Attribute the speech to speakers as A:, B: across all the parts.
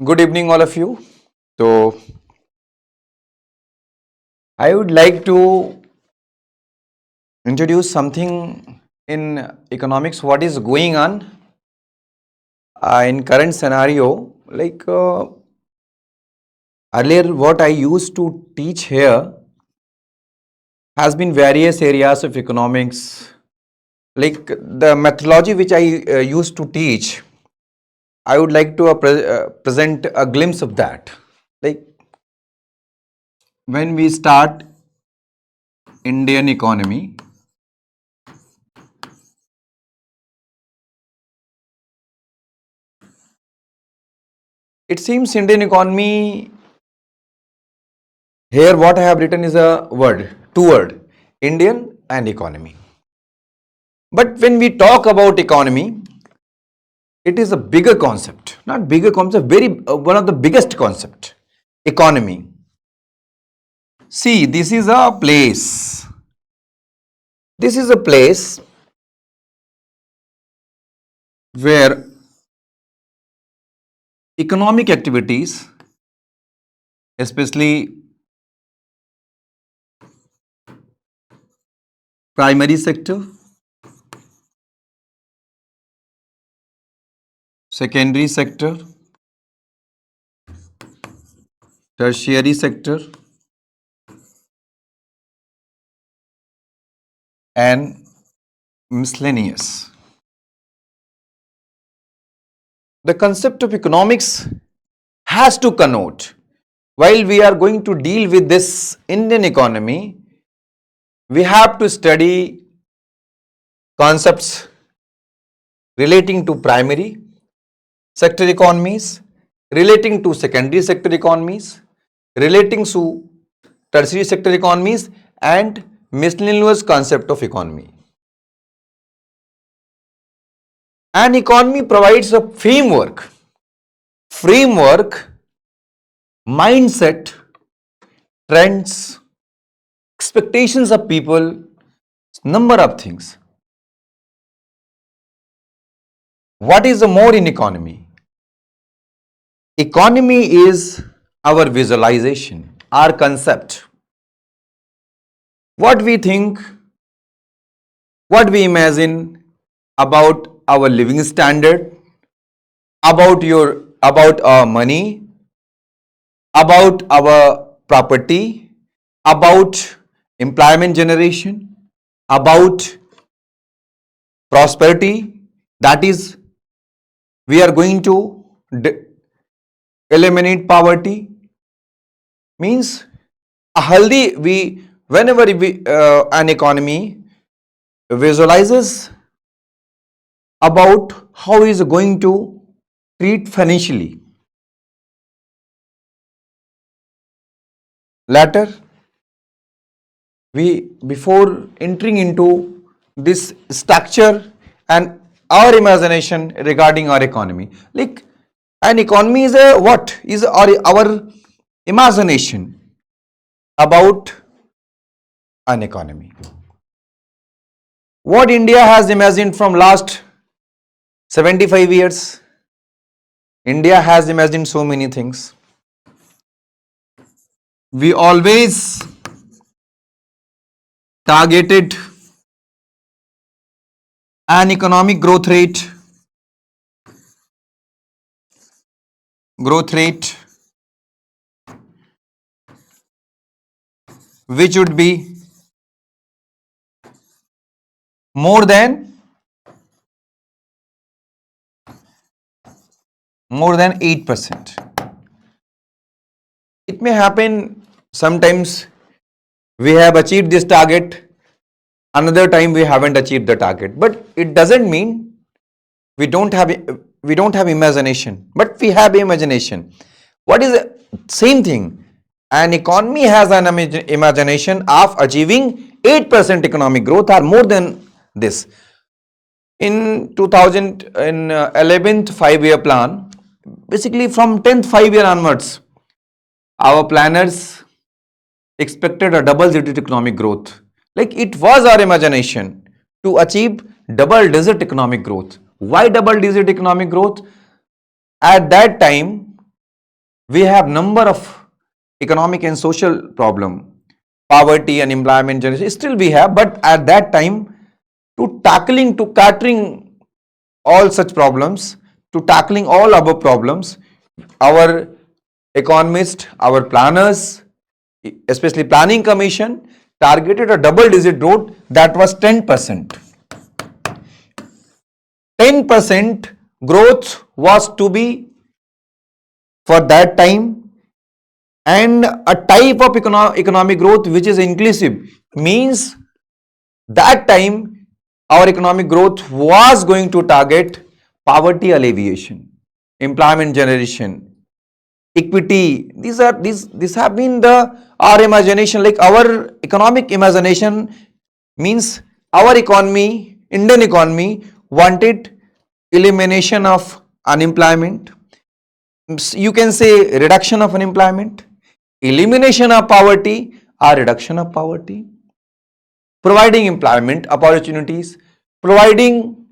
A: Good evening, all of you. So, I would like to introduce something in economics. What is going on in current scenario? Earlier, what I used to teach here has been various areas of economics. Like the methodology which I used to teach, I would like to present a glimpse of that. Like when we start Indian economy, it seems Indian economy here what I have written is a word, two word, Indian and economy. But when we talk about economy, it is a bigger concept, not bigger concept, very one of the biggest concept, economy. See, this is a place. This is a place where economic activities, especially primary sector, secondary sector, tertiary sector, and miscellaneous. The concept of economics has to connote, while we are going to deal with this Indian economy, we have to study concepts relating to primary sector economies, relating to secondary sector economies, relating to tertiary sector economies, and miscellaneous concept of economy. An economy provides a framework, mindset, trends, expectations of people, number of things. What is the more in economy? Economy is our visualization, our concept. What we think, what we imagine about our living standard, about our money, about our property, about employment generation, about prosperity. That is, we are going to eliminate poverty. Means a healthy, whenever an economy visualizes about how is going to treat financially. Later, before entering into this structure and our imagination regarding our economy, like an economy is our imagination about an economy. What India has imagined from last 75 years, India has imagined so many things. We always targeted an economic growth rate which would be more than 8%. It may happen sometimes we have achieved this target, another time we haven't achieved the target, but it doesn't mean we don't have imagination, but we have imagination. What is the same thing? An economy has an imagination of achieving 8% economic growth or more than this. In 11th 5-year plan, basically from 10th 5-year onwards, our planners expected a double-digit economic growth. Like it was our imagination to achieve double-digit economic growth. Why double-digit economic growth? At that time, we have number of economic and social problem, poverty, unemployment, generation, still we have, but at that time, to catering all such problems, to tackling all above problems, our economists, our planners, especially planning commission, targeted a double digit growth that was 10%. 10% growth was to be for that time, and a type of economic growth which is inclusive means that time our economic growth was going to target poverty alleviation, employment generation, equity. These have been our imagination, like our economic imagination means our economy, Indian economy wanted elimination of unemployment, you can say reduction of unemployment, elimination of poverty or reduction of poverty, providing employment opportunities, providing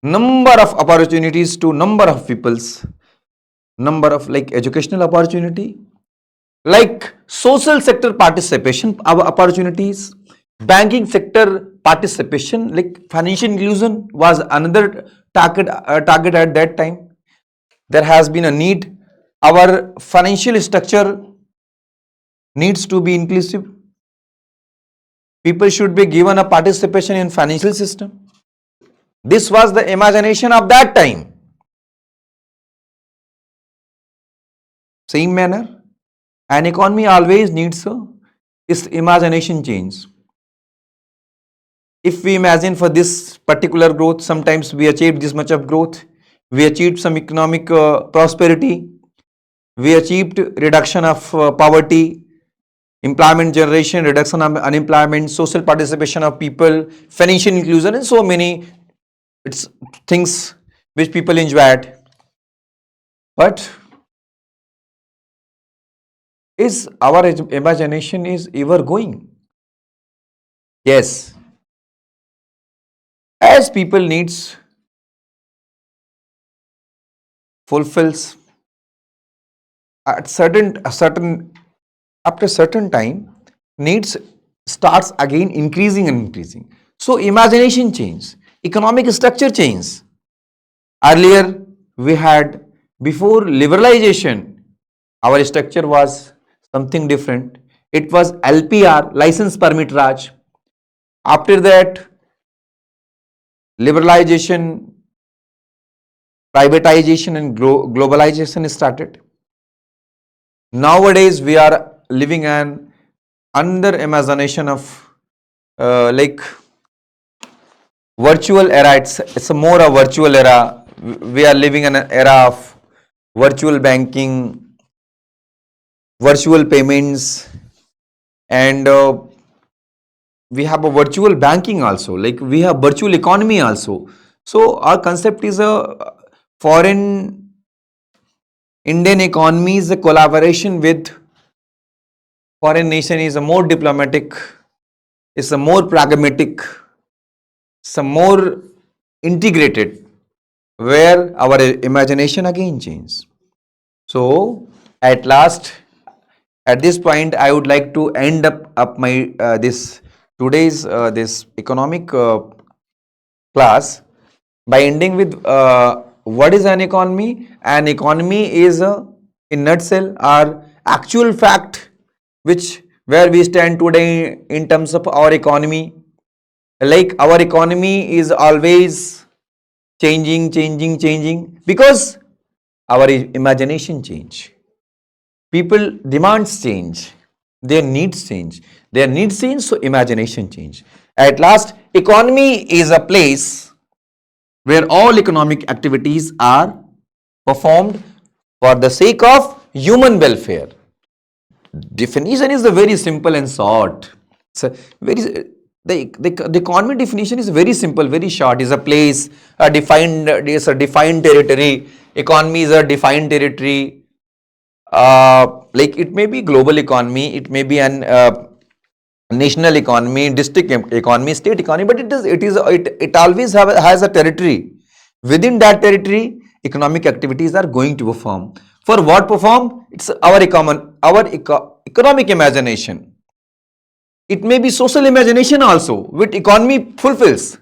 A: number of opportunities to number of peoples, number of like educational opportunity, like social sector participation opportunities, banking sector participation, like financial inclusion was another target at that time. There has been a need. Our financial structure needs to be inclusive. People should be given a participation in financial system. This was the imagination of that time. Same manner, an economy always needs its imagination change. If we imagine for this particular growth, sometimes we achieved this much of growth, we achieved some economic prosperity, we achieved reduction of poverty, employment generation, reduction of unemployment, social participation of people, financial inclusion, and so many things which people enjoyed. But is our imagination is ever going? Yes. As people needs fulfills at after certain time, needs starts again increasing and increasing. So imagination change, economic structure change. Earlier we had, before liberalization, our structure was something different. It was LPR, license permit Raj. After that, liberalization, privatization and globalization started. Nowadays we are living an under imagination of like virtual era. It's a more a virtual era. We are living in an era of virtual banking, virtual payments, and we have a virtual banking also, like we have virtual economy also. So our concept is a foreign Indian economy is a collaboration with foreign nation, is a more diplomatic, is a more pragmatic, some more integrated, where our imagination again changes. So at last, at this point, I would like to end up my this today's this economic class by ending with what is an economy? An economy is in nutshell our actual fact which where we stand today in terms of our economy. Like our economy is always changing because our imagination change. People demands change, their needs change. Their needs change, so imagination change. At last, economy is a place where all economic activities are performed for the sake of human welfare. Definition is very simple and short. So the economy definition is very simple, very short. Is a place, a defined territory. Economy is a defined territory. Like it may be global economy, it may be an national economy, district economy, state economy, but it always has a territory. Within that territory, economic activities are going to perform. For what perform? It's our economic imagination. It may be social imagination also, which economy fulfills.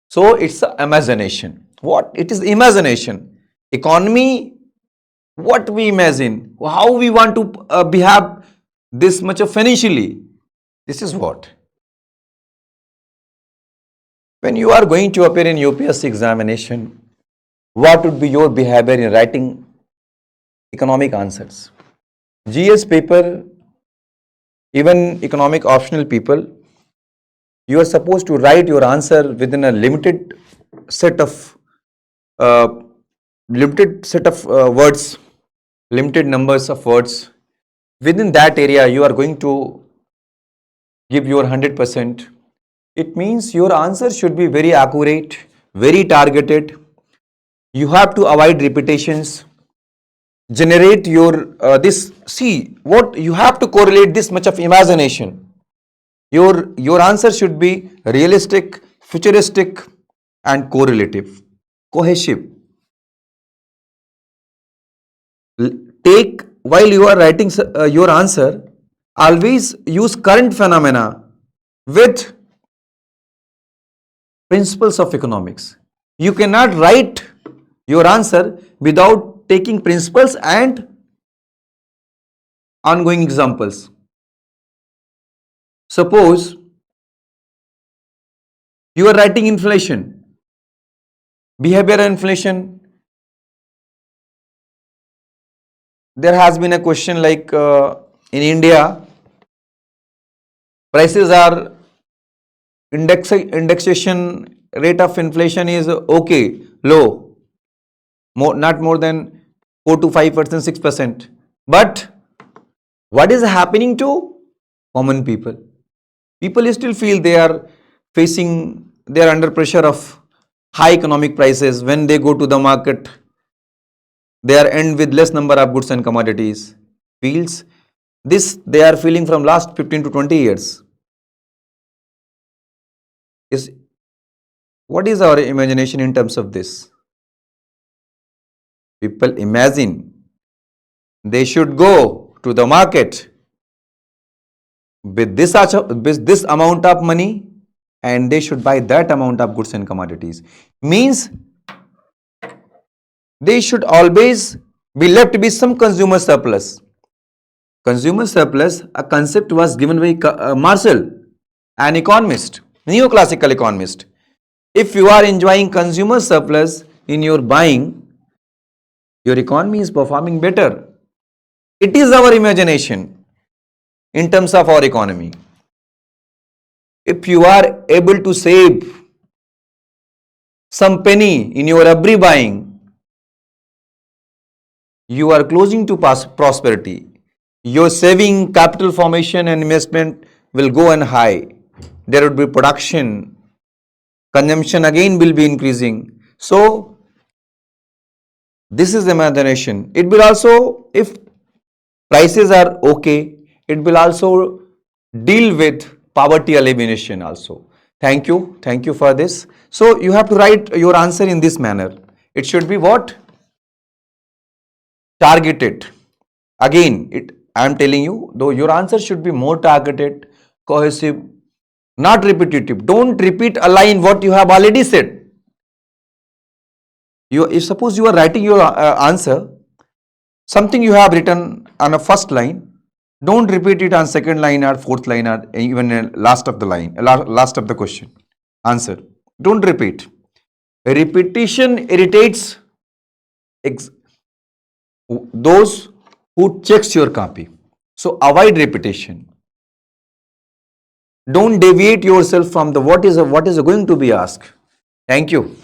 A: So it's a imagination. What? It is imagination. Economy, what we imagine, how we want to behave this much of financially. This is what. When you are going to appear in UPSC examination, what would be your behavior in writing economic answers? GS paper, even economic optional people, you are supposed to write your answer within a limited set of uh, words, limited numbers of words. Within that area, you are going to give your 100%. It means your answer should be very accurate, very targeted. You have to avoid repetitions. Generate your see what you have to correlate this much of imagination. Your answer should be realistic, futuristic, and correlative, cohesive. Take while you are writing your answer, always use current phenomena with principles of economics. You cannot write your answer without taking principles and ongoing examples. Suppose you are writing inflation, behavioral inflation. There has been a question like in India, prices are indexation rate of inflation is okay, low, not more than 4 to 5%, 6%. But what is happening to common people? People still feel they are under pressure of high economic prices. When they go to the market, they are end with less number of goods and commodities. Feels this they are feeling from last 15 to 20 years. What is our imagination in terms of this? People imagine they should go to the market with this amount of money and they should buy that amount of goods and commodities. Means they should always be left with some consumer surplus. Consumer surplus, a concept was given by Marshall, an economist, neoclassical economist. If you are enjoying consumer surplus in your buying, your economy is performing better. It is our imagination in terms of our economy. If you are able to save some penny in your every buying, you are closing to prosperity. Your saving, capital formation and investment will go on high. There would be production. Consumption again will be increasing. So, this is imagination. It will also, if prices are okay, it will also deal with poverty elimination also. Thank you. Thank you for this. So, you have to write your answer in this manner. It should be what? Targeted. Again, I am telling you, though your answer should be more targeted, cohesive, not repetitive. Don't repeat a line what you have already said. If suppose you are writing your answer, something you have written on a first line, don't repeat it on second line or fourth line or even last of the line, last of the question, answer. Don't repeat. Repetition irritates those who checks your copy. So avoid repetition. Don't deviate yourself from the what is going to be asked. Thank you.